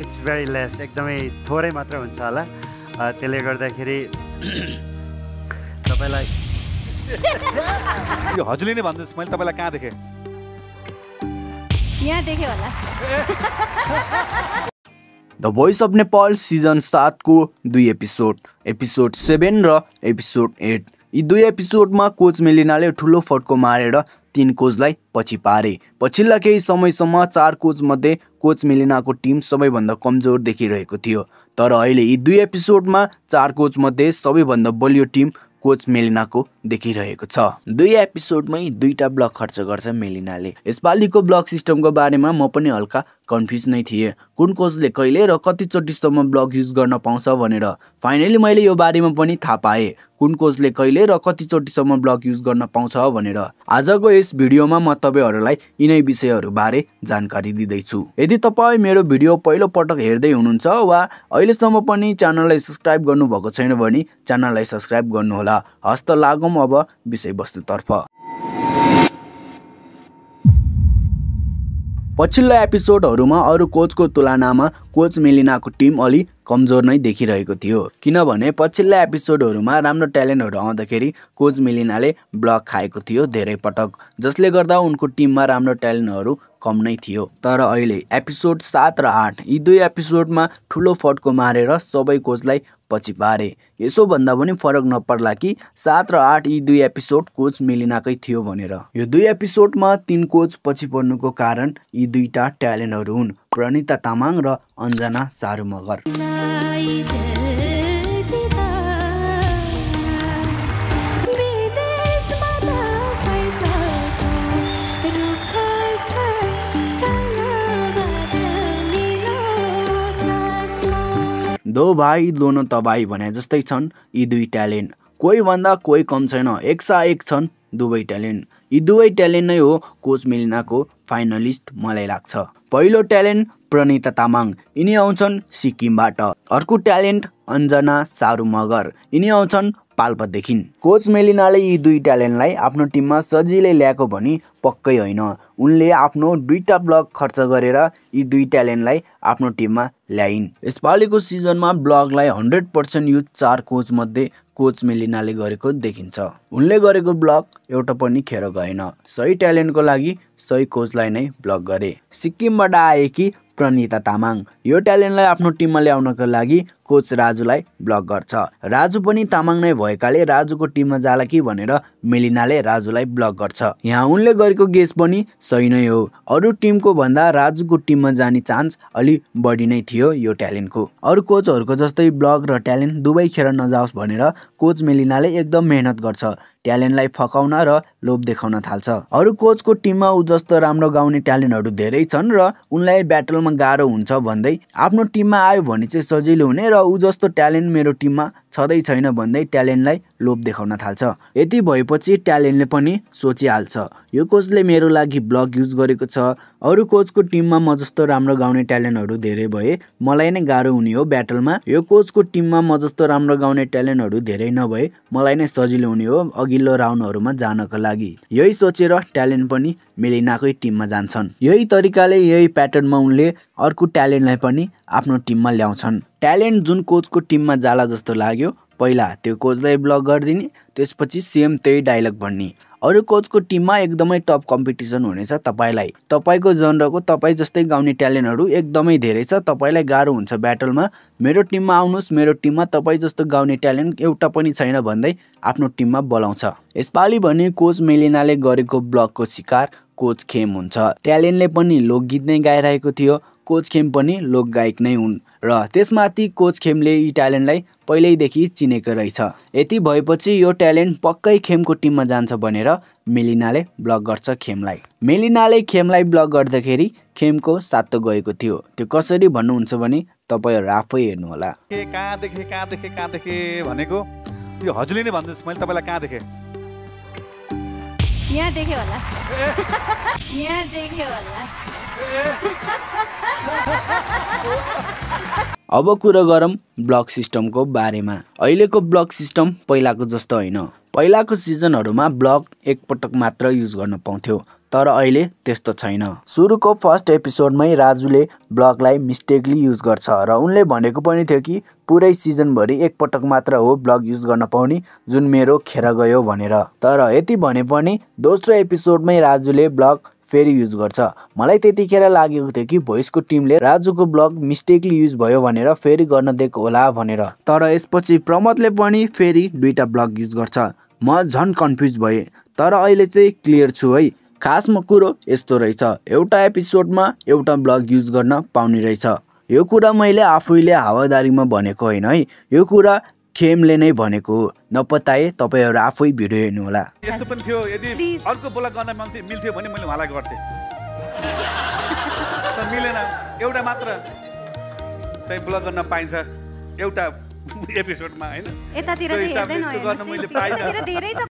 It's very less, एकदमै थोरै मात्र हुन्छ होला। त्यसले गर्दाखेरि तपाईँलाई यो हजुरले नै भन्दैछ, मैले तपाईँलाई कहाँ देखेँ? यहाँ देखेँ होला। The voice of Nepal season 7 को 2 एपिसोड 7 र एपिसोड 8। यी 2 एपिसोडमा कोच मेलिनाले ठुलो फड्को मारेर 3 कोचलाई पछि पारे। पछिल्ला केही समयसम्म 4 कोच मध्ये कोच मेलिनाको टिम सबैभन्दा कमजोर देखिरहेको थियो, तर अहिले यी 2 एपिसोडमा 4 कोच मध्ये सबैभन्दा बलियो टिम कोच मेलिनाको देखिरहेको छ। 2 एपिसोडमै 2टा ब्लक खर्च गर्छ मेलिनाले। यसपालिको ब्लक सिस्टमको बारेमा म पनि हल्का कन्फ्युज नै थिएँ, कुन कोचले कहिले र कतिचोटिसम्म ब्लक युज गर्न पाउँछ भनेर। फाइनली मैले यो बारेमा पनि थाहा पाएँ, कुन कोचले कहिले र कतिचोटिसम्म ब्लक युज गर्न पाउँछ भनेर। आजको यस भिडियोमा म तपाईहरुलाई यिनै विषयहरू बारे जानकारी दिँदैछु। यदि तपाई मेरो भिडियो पहिलो पटक हेर्दै हुनुहुन्छ वा अहिलेसम्म पनि च्यानललाई सब्स्क्राइब गर्नुभएको छैन भने च्यानललाई सब्स्क्राइब गर्नुहोला। हस्त लागौं अब विषयवस्तुतर्फ। पछिल्लो एपिसोडहरूमा अरू कोचको तुलनामा कोच मेलिनाको टिम अलि कमजोर नै देखिरहेको थियो, किनभने पछिल्ला एपिसोडहरूमा राम्रो ट्यालेन्टहरू आउँदाखेरि कोच मेलिनाले ब्लक खाएको थियो धेरै पटक, जसले गर्दा उनको टिममा राम्रो ट्यालेन्टहरू कम नै थियो। तर अहिले एपिसोड 7 र 8 यी 2 एपिसोडमा ठुलो फड्को मारेर सबै कोचलाई पछि पारे। यसो भन्दा पनि फरक नपर्ला कि 7 र 8 यी 2 एपिसोड कोच मेलिनाकै थियो भनेर। यो 2 एपिसोडमा 3 कोच पछि पर्नुको कारण यी 2टा ट्यालेन्टहरू हुन् प्रणिता तामाङ र अन्जना सारू मगर। दो भाइ दोनो तबाई भने जस्तै छन् यी 2 ट्यालेन्ट। कोही भन्दा कोही कम छैन, एकसा-एक छन् दुवै ट्यालेन्ट। यी 2 ट्यालेन्ट नै हो कोच मेलिनाको फाइनलिस्ट मलाई लाग्छ। पहिलो ट्यालेन्ट प्रणिता तामाङ, यिनी आउँछन् सिक्किमबाट। अर्को ट्यालेन्ट अन्जना सारू मगर, यिनी आउँछन् पाल्पादेखि। कोच मेलिनाले यी 2 ट्यालेन्टलाई आफ्नो टिममा सजिलै ल्याएको भनी पक्कै होइन। उनले आफ्नो 2टा ब्लक खर्च गरेर यी 2 ट्यालेन्टलाई आफ्नो टिममा ल्याइन्। यसपालिको सिजनमा ब्लकलाई 100% युज 4 कोच मध्ये कोच मेलिनाले गरेको देखिन्छ। उनले गरेको ब्लक एउटा पनि खेर गएन। सही ट्यालेन्टको लागि सही कोचलाई नै ब्लक गरे। सिक्किमबाट आएकी प्रणिता तामाङ, यो ट्यालेन्टलाई आफ्नो टिममा ल्याउनको लागि कोच राजुलाई ब्लक गर्छ। राजु पनि तामाङ नै भएकाले राजुको टिममा जाला कि भनेर मेलिनाले राजुलाई ब्लक गर्छ। यहाँ उनले गरेको गेस पनि सही नै हो। अरू टिमको भन्दा राजुको टिममा जाने चान्स अलि बढी नै थियो यो ट्यालेन्टको। अरू कोचहरूको जस्तै ब्लक र ट्यालेन्ट दुवै खेर नजाओस् भनेर कोच मेलिनाले एकदम मेहनत गर्छ, ट्यालेन्टलाई फकाउन र लोभ देखाउन थाल्छ। अरू कोचको टिममा उ जस्तो राम्रो गाउने ट्यालेन्टहरू धेरै छन् र उनलाई ब्याटलमा गाह्रो हुन्छ भन्दै आफ्नो टिममा आयो भने चाहिँ सजिलो हुने र उ जस्तो ट्यालेन्ट मेरो टिममा छँदै छैन भन्दै ट्यालेन्टलाई लोभ देखाउन थाल्छ। यति भएपछि ट्यालेन्टले पनि सोचिहाल्छ, यो कोचले मेरो लागि ब्लक युज गरेको छ। अरू कोचको टिममा म जस्तो राम्रो गाउने ट्यालेन्टहरू धेरै भए मलाई नै गाह्रो हुने हो ब्याटलमा। यो कोचको टिममा म जस्तो राम्रो गाउने ट्यालेन्टहरू धेरै नभए मलाई नै सजिलो हुने हो अघिल्लो राउन्डहरूमा जानको लागि। यही सोचेर ट्यालेन्ट पनि मेलिनाकै टिममा जान्छन्। यही तरिकाले यही प्याटर्नमा उनले अर्को ट्यालेन्टलाई पनि आफ्नो टिममा ल्याउँछन्। ट्यालेन्ट जुन कोचको टिममा जाला जस्तो लाग्यो पहिला त्यो कोचलाई ब्लक गरिदिने, त्यसपछि सेम त्यही डायलग भन्ने। अरू कोचको टिममा एकदमै टफ कम्पिटिसन हुनेछ तपाईलाई। तपाईको जनरको तपाई जस्तै गाउने ट्यालेन्टहरू एकदमै धेरै छ, तपाईलाई गाह्रो हुन्छ ब्याटलमा। मेरो टिममा आउनुस्, मेरो टिममा तपाई जस्तो गाउने ट्यालेन्ट एउटा पनि छैन भन्दै आफ्नो टिममा बोलाउँछ। यसपालि भने कोच मेलिनाले गरेको ब्लकको शिकार कोच खेम हुन्छ। ट्यालेन्टले पनि लोकगीत नै गाइरहेको थियो, कोच खेम पनि लोकगायक नै हुन् र त्यसमाथि कोच खेमले यी ट्यालेन्टलाई पहिल्यैदेखि चिनेको रहेछ। यति भएपछि यो ट्यालेन्ट पक्कै खेमको टिममा जान्छ भनेर मेलिनाले ब्लक गर्छ खेमलाई। मेलिनाले खेमलाई ब्लक गर्दाखेरि खेमको सातो गएको थियो। त्यो कसरी भन्नुहुन्छ भने तपाईहरु आफै हेर्नु होला। कहाँ देखे भनेको यो हजुरले नै भन्दैछ, मैले तपाईलाई कहाँ देखेँ? यहाँ देखेँ होला। यहाँ देखेँ होला। अब कुरा गरौँ ब्लक सिस्टमको बारेमा। अहिलेको ब्लक सिस्टम पहिलाको जस्तो होइन। पहिलाको सिजनहरूमा ब्लक एकपटक मात्र युज गर्न पाउँथ्यो, तर अहिले त्यस्तो छैन। सुरुको फर्स्ट एपिसोडमै राजुले ब्लगलाई मिस्टेकली युज गर्छ र उनले भनेको पनि थियो कि पुरै सिजनभरि एकपटक मात्र हो ब्लग युज गर्न पाउने, जुन मेरो खेर गयो भनेर। तर यति भने पनि दोस्रो एपिसोडमै राजुले ब्लग फेरि युज गर्छ। मलाई त्यतिखेर लागेको थियो कि भोइसको टिमले राजुको ब्लग मिस्टेकली युज भयो भनेर फेरि गर्न दिएको होला भनेर। तर यसपछि प्रमोदले पनि फेरि दुईटा ब्लग युज गर्छ। म झन् कन्फ्युज भएँ, तर अहिले चाहिँ क्लियर छु है। खासमा कुरो यस्तो रहेछ, एउटा एपिसोडमा एउटा ब्लग युज गर्न पाउने रहेछ। यो कुरा मैले आफैले हावादारीमा भनेको होइन है, यो कुरा खेमले नै भनेको हो। नपत्याए तपाईँहरू आफै भिडियो हेर्नुहोला। यस्तो पनि थियो, यदि अर्को ब्लग गर्न मिल्थ्यो भने मैले उहाँलाई गर्थेँ, तर मिलेन। एउटा मात्र चाहिँ ब्लग गर्न पाइन्छ एउटा एपिसोडमा, हैन? यतातिर चाहिँ हेर्दैन, गर्न मैले पाइनँ। धेरै छ